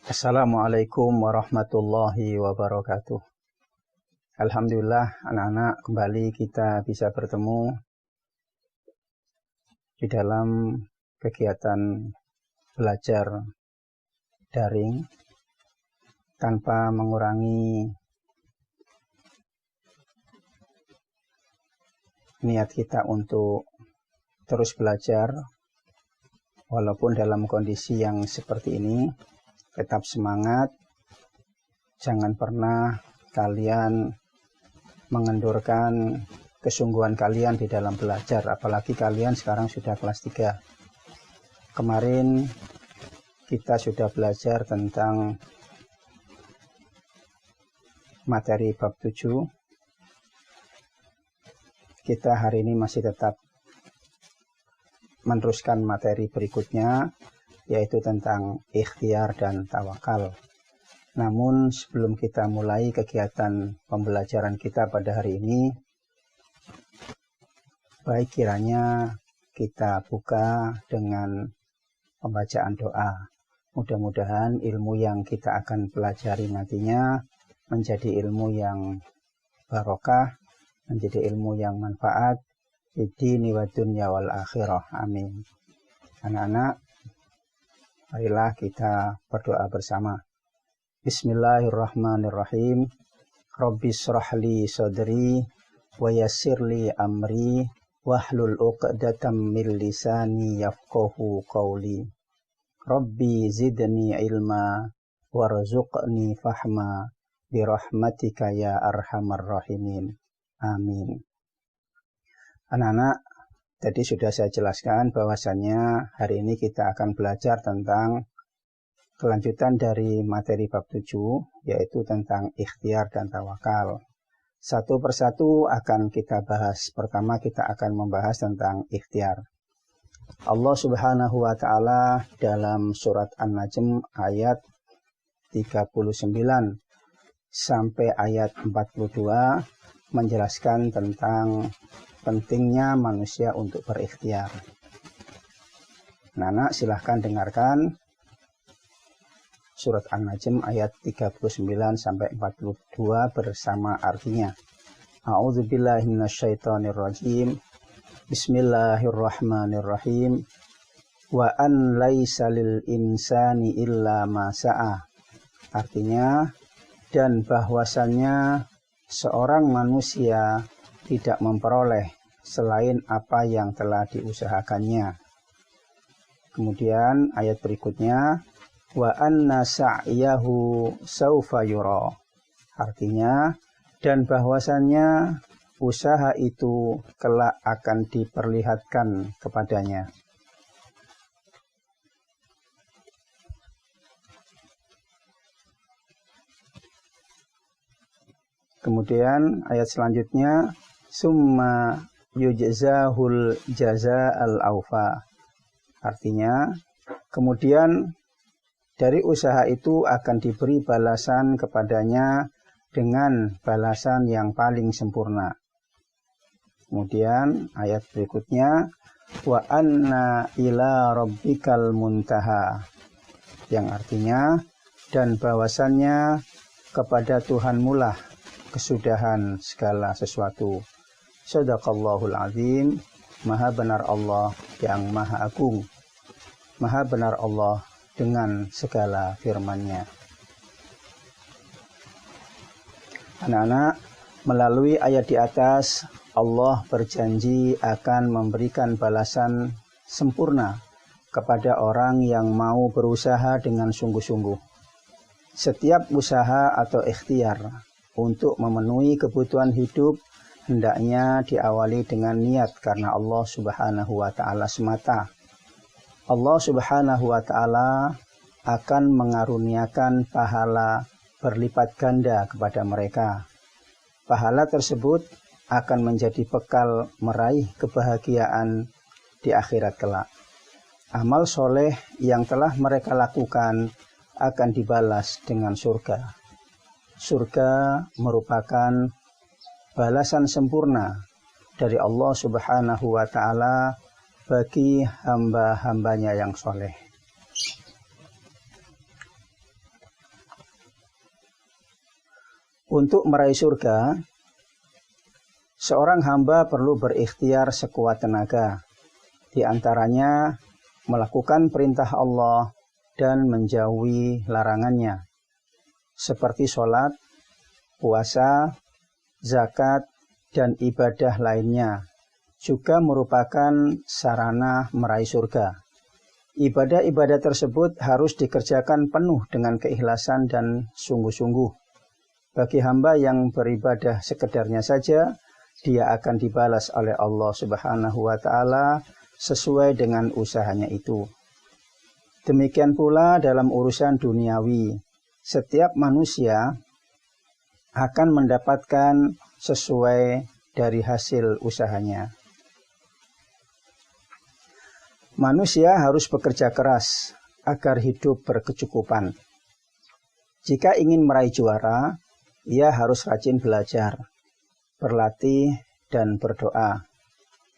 Assalamualaikum warahmatullahi wabarakatuh. Alhamdulillah anak-anak kembali kita bisa bertemu di dalam kegiatan belajar daring tanpa mengurangi niat kita untuk terus belajar walaupun dalam kondisi yang seperti ini. Tetap semangat, jangan pernah kalian mengendurkan kesungguhan kalian di dalam belajar, apalagi kalian sekarang sudah kelas 3. Kemarin kita sudah belajar tentang materi bab 7. Kita hari ini masih tetap meneruskan materi berikutnya, yaitu tentang ikhtiar dan tawakal. Namun sebelum kita mulai kegiatan pembelajaran kita pada hari ini, baik kiranya kita buka dengan pembacaan doa. Mudah-mudahan ilmu yang kita akan pelajari nantinya menjadi ilmu yang barokah, menjadi ilmu yang manfaat di dini wa dunya wal akhirah. Amin. Anak-anak, marilah kita berdoa bersama. Bismillahirrahmanirrahim. Rabbi shrahli sadri wa yassirli amri wahlul 'uqdatam min lisani yafqahu qawli. Rabbi zidni ilma warzuqni fahma birahmatika ya arhamar rahimin. Amin. Anak-anak, tadi sudah saya jelaskan bahwasannya hari ini kita akan belajar tentang kelanjutan dari materi bab 7, yaitu tentang ikhtiar dan tawakal. Satu persatu akan kita bahas. Pertama kita akan membahas tentang ikhtiar. Allah Subhanahu wa Ta'ala dalam surat An-Najm ayat 39 sampai ayat 42 menjelaskan tentang pentingnya manusia untuk berikhtiar. Anak-anak silahkan dengarkan surat An-Najm ayat 39 sampai 42 bersama artinya. A'udzubillahi minasyaitonirrajim. Bismillahirrahmanirrahim. Wa an laisa lil insani illa ma sa'a. Artinya, dan bahwasannya seorang manusia tidak memperoleh selain apa yang telah diusahakannya. Kemudian ayat berikutnya, wa anna sa'yahu saufa yura. Artinya, dan bahwasannya usaha itu kelak akan diperlihatkan kepadanya. Kemudian ayat selanjutnya, summa yujzahul jaza'al awfa. Artinya, kemudian dari usaha itu akan diberi balasan kepadanya dengan balasan yang paling sempurna. Kemudian ayat berikutnya, wa anna ila rabbikal muntaha. Yang artinya, dan bahwasannya kepada Tuhanmu lah kesudahan segala sesuatu. Shadaqallahul azim. Maha benar Allah yang maha agung. Maha benar Allah dengan segala firman-Nya. Anak-anak, melalui ayat di atas, Allah berjanji akan memberikan balasan sempurna kepada orang yang mau berusaha dengan sungguh-sungguh. Setiap usaha atau ikhtiar untuk memenuhi kebutuhan hidup hendaknya diawali dengan niat karena Allah Subhanahu wa Ta'ala semata. Allah Subhanahu wa Ta'ala akan mengaruniakan pahala berlipat ganda kepada mereka. Pahala tersebut akan menjadi bekal meraih kebahagiaan di akhirat kelak. Amal soleh yang telah mereka lakukan akan dibalas dengan surga. Surga merupakan balasan sempurna dari Allah Subhanahu wa Ta'ala bagi hamba-hambanya yang soleh. Untuk meraih surga, seorang hamba perlu berikhtiar sekuat tenaga. Di antaranya melakukan perintah Allah dan menjauhi larangannya, seperti sholat, puasa, zakat, dan ibadah lainnya, juga merupakan sarana meraih surga. Ibadah-ibadah tersebut harus dikerjakan penuh dengan keikhlasan dan sungguh-sungguh. Bagi hamba yang beribadah sekedarnya saja, dia akan dibalas oleh Allah Subhanahu wa Ta'ala sesuai dengan usahanya itu. Demikian pula dalam urusan duniawi, setiap manusia akan mendapatkan sesuai dari hasil usahanya. Manusia harus bekerja keras agar hidup berkecukupan. Jika ingin meraih juara, ia harus rajin belajar, berlatih, dan berdoa.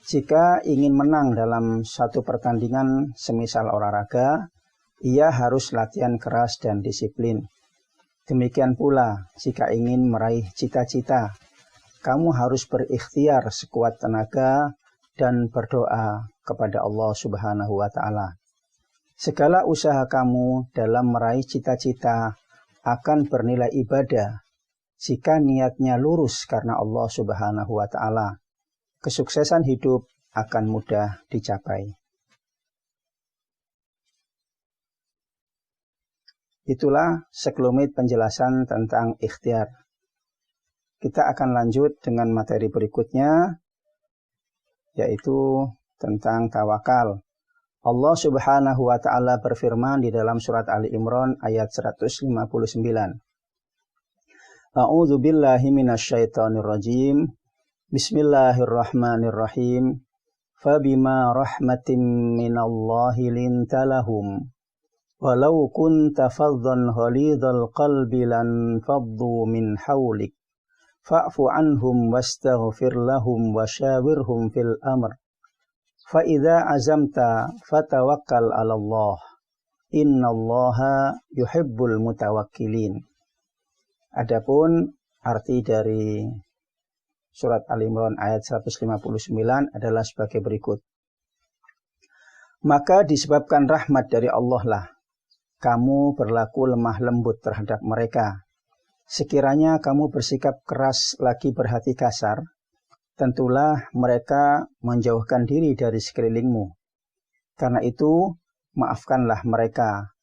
Jika ingin menang dalam satu pertandingan semisal olahraga, ia harus latihan keras dan disiplin. Demikian pula, jika ingin meraih cita-cita, kamu harus berikhtiar sekuat tenaga dan berdoa kepada Allah Subhanahu wa Ta'ala. Segala usaha kamu dalam meraih cita-cita akan bernilai ibadah jika niatnya lurus karena Allah Subhanahu wa Ta'ala. Kesuksesan hidup akan mudah dicapai. Itulah sekelumit penjelasan tentang ikhtiar. Kita akan lanjut dengan materi berikutnya, yaitu tentang tawakal. Allah Subhanahu wa Ta'ala berfirman di dalam surat Ali Imran ayat 159. A'udzu billahi minasyaitonir rajim. Bismillahirrahmanirrahim. Fabima rahmatin minallahi lintalahum. Walau kunta faddan ghalidhal qalbi lan faddu min hawlik. Fa'fu anhum wastaghfir lahum wasyawirhum fil amr. Fa idza azamta fatawakkal 'ala Allah. Innallaha yuhibbul mutawakkilin. Adapun arti dari surat Al-Imran ayat 159 adalah sebagai berikut. Maka disebabkan rahmat dari Allah lah kamu berlaku lemah lembut terhadap mereka. Sekiranya kamu bersikap keras lagi berhati kasar, tentulah mereka menjauhkan diri dari sekelilingmu. Karena itu, maafkanlah mereka,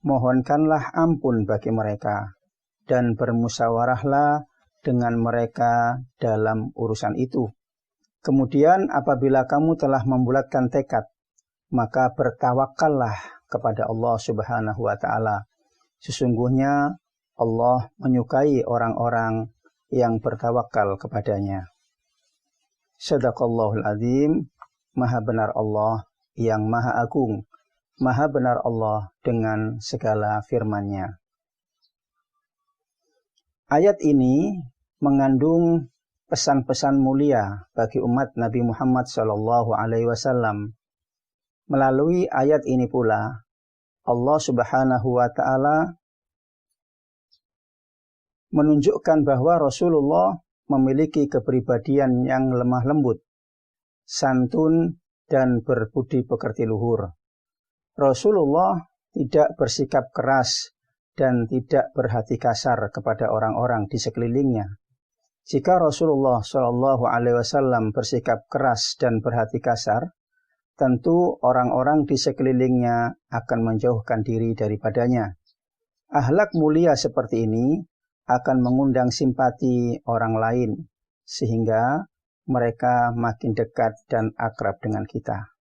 mohonkanlah ampun bagi mereka, dan bermusyawarahlah dengan mereka dalam urusan itu. Kemudian apabila kamu telah membulatkan tekad, maka bertawakallah kepada Allah Subhanahu wa Ta'ala. Sesungguhnya Allah menyukai orang-orang yang bertawakal kepadanya. Shadaqallahul azim. Maha benar Allah yang maha agung. Maha benar Allah dengan segala firman-Nya. Ayat ini mengandung pesan-pesan mulia bagi umat Nabi Muhammad SAW. Melalui ayat ini pula, Allah Subhanahu wa Ta'ala menunjukkan bahwa Rasulullah memiliki kepribadian yang lemah lembut, santun, dan berbudi pekerti luhur. Rasulullah tidak bersikap keras dan tidak berhati kasar kepada orang-orang di sekelilingnya. Jika Rasulullah SAW bersikap keras dan berhati kasar, tentu orang-orang di sekelilingnya akan menjauhkan diri daripadanya. Akhlak mulia seperti ini akan mengundang simpati orang lain, sehingga mereka makin dekat dan akrab dengan kita.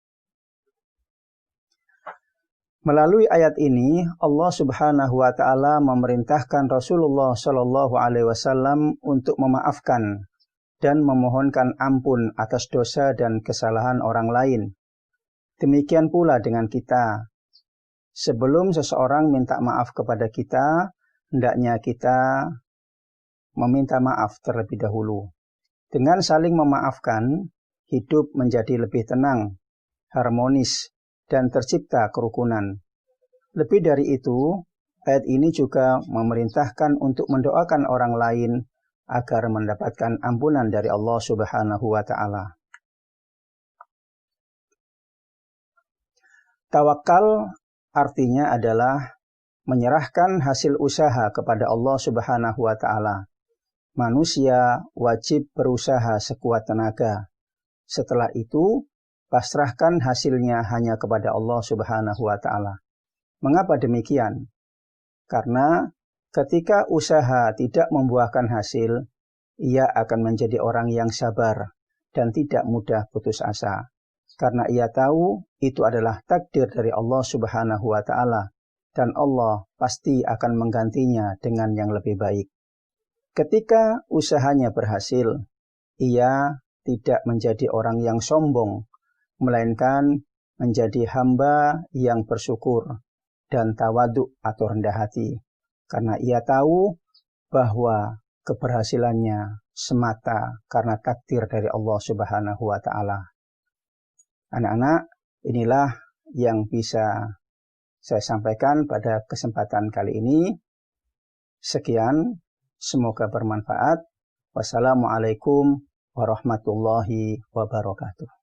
Melalui ayat ini, Allah Subhanahu wa Ta'ala memerintahkan Rasulullah SAW untuk memaafkan dan memohonkan ampun atas dosa dan kesalahan orang lain. Demikian pula dengan kita. Sebelum seseorang minta maaf kepada kita, hendaknya kita meminta maaf terlebih dahulu. Dengan saling memaafkan, hidup menjadi lebih tenang, harmonis, dan tercipta kerukunan. Lebih dari itu, ayat ini juga memerintahkan untuk mendoakan orang lain agar mendapatkan ampunan dari Allah Subhanahu wa Ta'ala. Tawakal artinya adalah menyerahkan hasil usaha kepada Allah Subhanahu wa Ta'ala. Manusia wajib berusaha sekuat tenaga. Setelah itu, pasrahkan hasilnya hanya kepada Allah Subhanahu wa Ta'ala. Mengapa demikian? Karena ketika usaha tidak membuahkan hasil, ia akan menjadi orang yang sabar dan tidak mudah putus asa. Karena ia tahu itu adalah takdir dari Allah Subhanahu wa Ta'ala, dan Allah pasti akan menggantinya dengan yang lebih baik. Ketika usahanya berhasil, ia tidak menjadi orang yang sombong, melainkan menjadi hamba yang bersyukur dan tawaduk atau rendah hati. Karena ia tahu bahwa keberhasilannya semata karena takdir dari Allah Subhanahu wa Ta'ala. Anak-anak, inilah yang bisa saya sampaikan pada kesempatan kali ini. Sekian, semoga bermanfaat. Wassalamualaikum warahmatullahi wabarakatuh.